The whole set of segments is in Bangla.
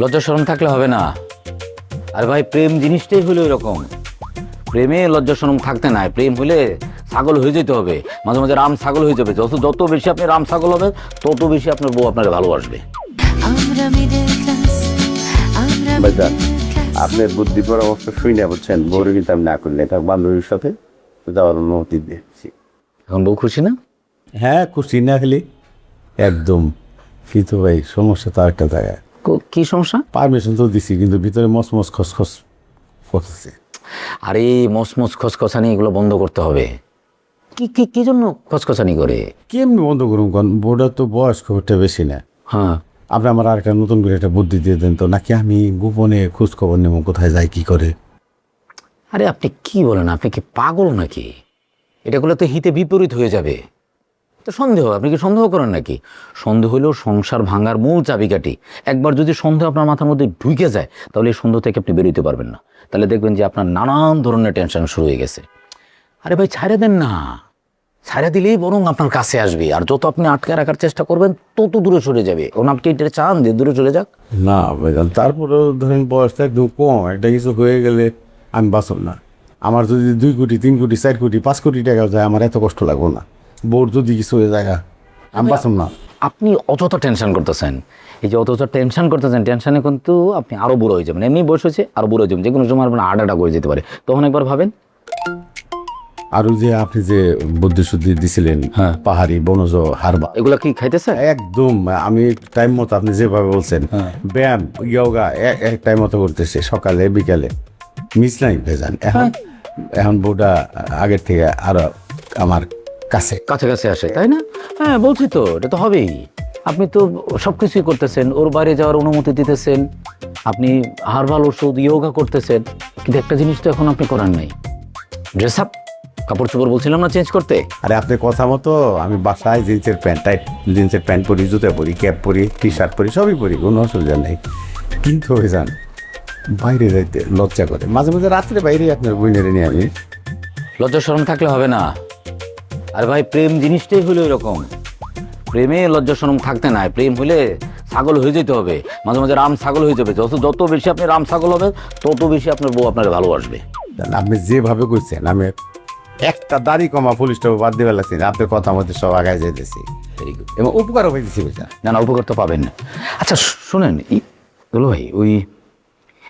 লজ্জা শরম থাকলে হবে না। আর ভাই প্রেম জিনিসটাই হলো এরকম, প্রেমে লজ্জা শরম থাকতে নাই। প্রেম হলে ছাগল হয়ে যেতে হবে, মাঝে মাঝে রাম ছাগল হয়ে যাবে। যত যত বেশি আপনি রাম ছাগল হবে তত বেশি আপনার বউ আপনাকে ভালোবাসবে। ভাইজান, আপনার বুদ্ধি পরামর্শ শুই না, বুঝছেন, বউরে কিন্তু আমি না করলে তার বান্ধবীর সাথে যাওয়ার অনুমতি দিয়েছি। এখন বউ খুশি না? হ্যাঁ, খুশি না খেলি একদম। কিন্তু ভাই সমস্যা তো একটা জায়গায়। কি সমস্যা? পারমিশন তো দিছি, কিন্তু ভিতরে মসমস খসখস করতেছে। আরে মসমস খসখসানি এগুলো বন্ধ করতে হবে। কি কি কি জন্য খসখসানি করে? কেমনি বন্ধ করুন? কারণ বউটা তো বয়স খুব একটা বেশি না। হ্যাঁ, আপনি আমার আর একটা নতুন করে একটা বুদ্ধি দিয়ে দেন তো, নাকি আমি গোপনে খোঁজ খবর নেব কোথায় যায় কি করে? আরে আপনি কি বলেন, আপনি কি পাগল নাকি? এটা করলে তো হিতে বিপরীত হয়ে যাবে। তো সন্দেহ, আপনি কি সন্দেহ করেন নাকি? সন্দেহ হলেও সংসার ভাঙার মূল চাবিকাঠি। একবার যদি সন্দেহ আপনার মাথার মধ্যে ঢুকে যায়, তাহলে এই সন্দেহ থেকে আপনি বেরোতে পারবেন না। তাহলে দেখবেন যে আপনার নানান ধরনের টেনশন শুরু হয়ে গেছে। আরে ভাই ছাড়া দেন না, ছাড়া দিলেই বরং আপনার কাছে আসবে। আর যত আপনি আটকে রাখার চেষ্টা করবেন তত দূরে সরে যাবে। ওন আপনি এটা চান যে দূরে চলে যাক? না ভাইজান, তারপরেও ধরেন বয়সটা একদম কম, একটা কিছু হয়ে গেলে আমি বাঁচব না। আমার যদি 2 কোটি 3 কোটি 4 কোটি 5 কোটি টাকা যায়, আমার এত কষ্ট লাগবো না। বোর যদি কিছু হয়ে যায়, আমি বাঁচব না। আপনি অযথা টেনশন করতেছেন। এই যে অযথা টেনশন করতেছেন, টেনশনে কিন্তু আপনি আরো বুড়ো হয়ে যাবেন। এমনি বয়স হয়েছে, আরো বুড়ো হয়ে যাবেন। যে কোনো সময় আপনার আডাটা করে যেতে পারে। তখন একবার ভাবেন। আর ওই যে আপনি যে বুদ্ধি শুদ্ধি দিছিলেন, হ্যাঁ। পাহাড়ি বনজ হারবা, এগুলা কি খাইতেছে? একদম আমি টাইম মতো আপনি যেভাবে বলছেন, ব্যায়াম ইয়োগা এক টাইম মতো করতেছে, সকালে বিকালে মিস নাই ভেজান। এখন বউটা আগের থেকে আরো আমার কাছে। কাছাকাছি আসে, তাই না? হ্যাঁ বলছি তো, এটা তো হবেই। আপনি তো সবকিছুই করতেছেন, ওর বাইরে যাওয়ার অনুমতি দিতেছেন, আপনি হার্বাল ওষুধ ইয়োগা করতেছেন, কিন্তু একটা জিনিস তো এখন আপনি করার নাই। ড্রেস আপ, কাপড় চোপড় বলছিলাম না চেঞ্জ করতে? আরে আপনার কথা মতো আমি বাসায় জিন্সের প্যান্ট, টাইট জিন্সের প্যান্ট পরি, জুতা পরি, ক্যাপ পরি, টি শার্ট পরি, সবই পরি, কোনো অসুবিধা নেই। কিন্তু হয়ে যান বাইরে যাইতে লজ্জা করে, মাঝে মাঝে রাত্রে বাইরে আপনার বইনেরে নিয়ে আমি। লজ্জা শরম থাকলে হবে না। আর ভাই প্রেম জিনিসটাই হলো এরকম, প্রেমে লজ্জা শরম থাকতে নাই। প্রেম হলে ছাগল হয়ে যেতে হবে, মাঝে মাঝে রাম ছাগল হয়ে যাবে। যত যত বেশি আপনি রাম ছাগল হবেন তত বেশি আপনার বউ আপনাকে ভালোবাসবে। আপনি যেভাবে কইছেন, আমি একটা দাড়ি কমা পুলিশটা বাদ দিয়ে লাগছি, আপনার কথা মধ্যে সব আগায় যেতেছি ভেরি গুড। এবং উপকারও পাইতেছি বেচা। না না, উপকার তো পাবেন না। আচ্ছা শোনেন দুলো ভাই, ওই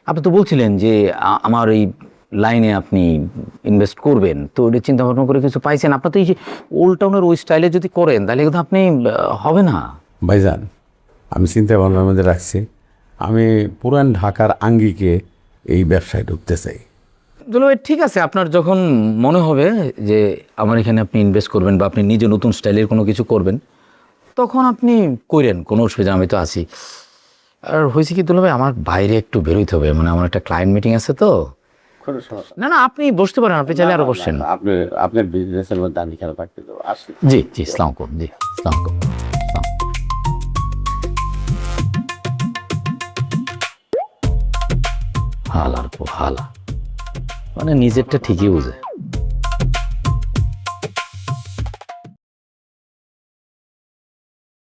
আপনি তো বলছিলেন যে আমার এই লাইনে আপনি ইনভেস্ট করবেন, তো ওটা চিন্তা ভাবনা করে কিছু পাইছেন? আপনার তো এই যে ওল্ড টাউনের ওই স্টাইলে যদি করেন তাহলে কিন্তু আপনি হবে না। ভাইজান, আমি চিন্তা ভাবনার মধ্যে রাখছি, আমি পুরান ঢাকার আঙ্গিকে এই ব্যবসায় ঢুকতে চাই। দুলো ভাই ঠিক আছে, আপনার যখন মনে হবে যে আমার এখানে আপনি ইনভেস্ট করবেন বা আপনি নিজে নতুন স্টাইলের কোনো কিছু করবেন, তখন আপনি করেন, কোনো অসুবিধা, আমি তো আছি। আর হয়েছে কি দুলো ভাই, আমার বাইরে একটু বেরোইতে হবে, মানে আমার একটা ক্লায়েন্ট মিটিং আছে তো। না না, আপনি বসতে পারেন, আপনি চাইলে আরো বসছেন। আপনি আপনার বিজনেসের মধ্যে আমি খেয়াল রাখতে দেবো, আসি। জি জি, আসসালামু আলাইকুম। জি আসসালামু আলাইকুম। হালার পর হালা, মানে নিজেরটা ঠিকই বুঝে।